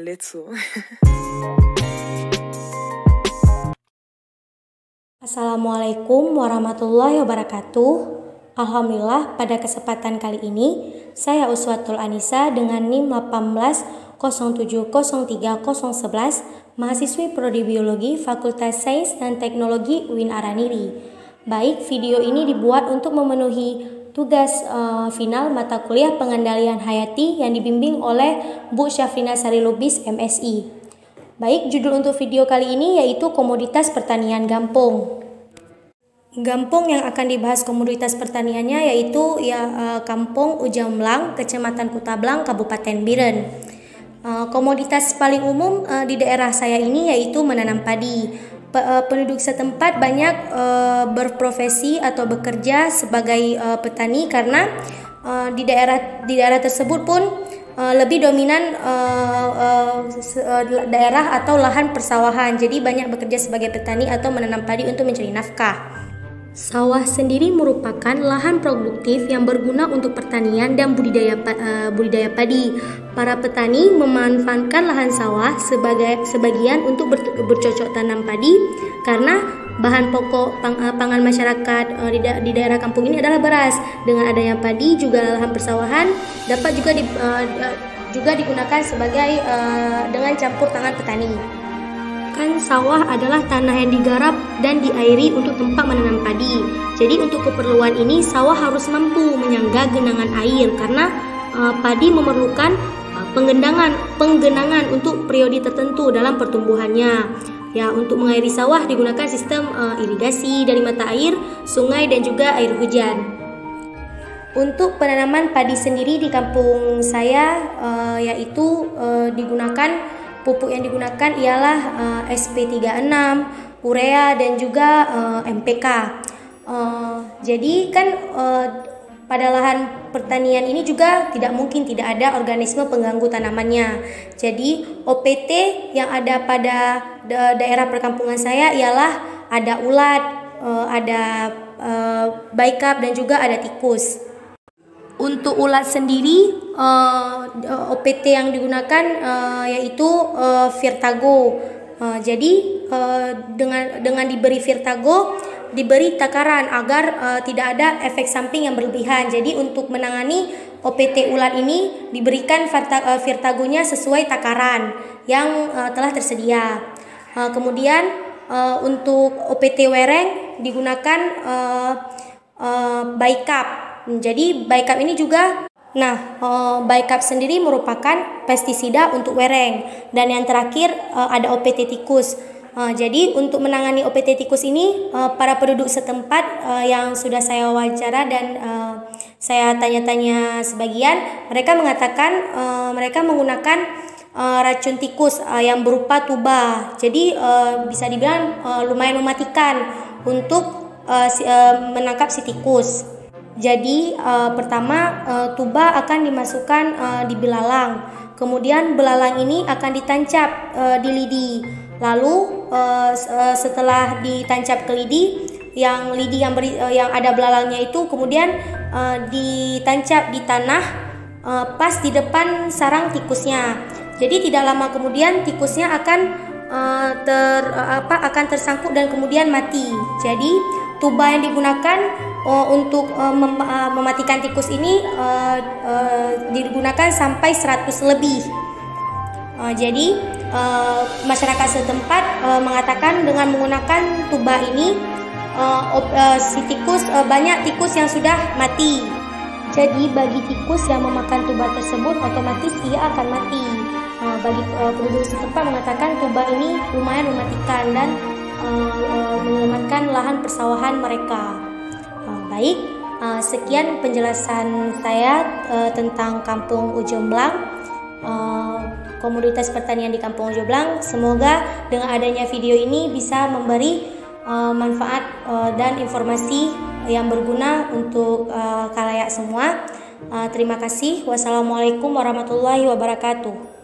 let's go. Assalamualaikum warahmatullahi wabarakatuh. Alhamdulillah, pada kesempatan kali ini saya Uswatul Anisa dengan NIM 180703011, mahasiswi Prodi Biologi Fakultas Sains dan Teknologi UIN Araniri. Baik, video ini dibuat untuk memenuhi tugas final mata kuliah pengendalian hayati yang dibimbing oleh Bu Syafrina Sari Lubis MSI. Baik, judul untuk video kali ini yaitu komoditas pertanian Gampong. Gampong yang akan dibahas komoditas pertaniannya yaitu Kampung Ujamblang, Kecamatan Kutablang, Kabupaten Biren. Komoditas paling umum di daerah saya ini yaitu menanam padi. Penduduk setempat banyak berprofesi atau bekerja sebagai petani karena di daerah tersebut pun lebih dominan daerah atau lahan persawahan. Jadi banyak bekerja sebagai petani atau menanam padi untuk mencari nafkah. Sawah sendiri merupakan lahan produktif yang berguna untuk pertanian dan budidaya padi. Para petani memanfaatkan lahan sawah sebagian untuk bercocok tanam padi karena bahan pokok pangan masyarakat di daerah kampung ini adalah beras. Dengan adanya padi juga lahan persawahan dapat juga digunakan sebagai dengan campur tangan petani. Kan sawah adalah tanah yang digarap dan diairi untuk tempat menanam padi. Jadi untuk keperluan ini sawah harus mampu menyangga genangan air karena padi memerlukan penggenangan untuk periode tertentu dalam pertumbuhannya. Ya, untuk mengairi sawah digunakan sistem irigasi dari mata air, sungai dan juga air hujan. Untuk penanaman padi sendiri di kampung saya yaitu pupuk yang digunakan ialah SP36, urea dan juga MPK. Jadi kan pada lahan pertanian ini juga tidak mungkin tidak ada organisme pengganggu tanamannya. Jadi OPT yang ada pada daerah perkampungan saya ialah ada ulat, ada baikap dan juga ada tikus. Untuk ulat sendiri OPT yang digunakan yaitu Virtago. Jadi dengan diberi Virtago diberi takaran agar tidak ada efek samping yang berlebihan. Jadi untuk menangani OPT ulat ini diberikan Virtagonya sesuai takaran yang telah tersedia. Kemudian untuk OPT wereng digunakan baikap. Jadi baikap ini juga, baikap sendiri merupakan pestisida untuk wereng. Dan yang terakhir ada OPT tikus. Jadi untuk menangani OPT tikus ini para penduduk setempat yang sudah saya wawancara dan saya tanya-tanya sebagian, mereka mengatakan mereka menggunakan racun tikus yang berupa tuba. Jadi bisa dibilang lumayan mematikan untuk menangkap si tikus. Jadi pertama tuba akan dimasukkan di belalang, kemudian belalang ini akan ditancap di lidi. Lalu setelah ditancap ke lidi yang ada belalangnya itu kemudian ditancap di tanah pas di depan sarang tikusnya. Jadi tidak lama kemudian tikusnya akan tersangkut dan kemudian mati. Jadi tuba yang digunakan untuk mematikan tikus ini digunakan sampai 100 lebih. Jadi masyarakat setempat mengatakan dengan menggunakan tuba ini banyak tikus yang sudah mati. Jadi bagi tikus yang memakan tuba tersebut otomatis ia akan mati. Bagi penduduk setempat mengatakan tuba ini lumayan mematikan dan menyelamatkan lahan persawahan mereka. Baik, sekian penjelasan saya tentang Kampung Ujamblang, komoditas pertanian di Kampung Ujamblang. Semoga dengan adanya video ini bisa memberi manfaat dan informasi yang berguna untuk khalayak semua. Terima kasih. Wassalamualaikum warahmatullahi wabarakatuh.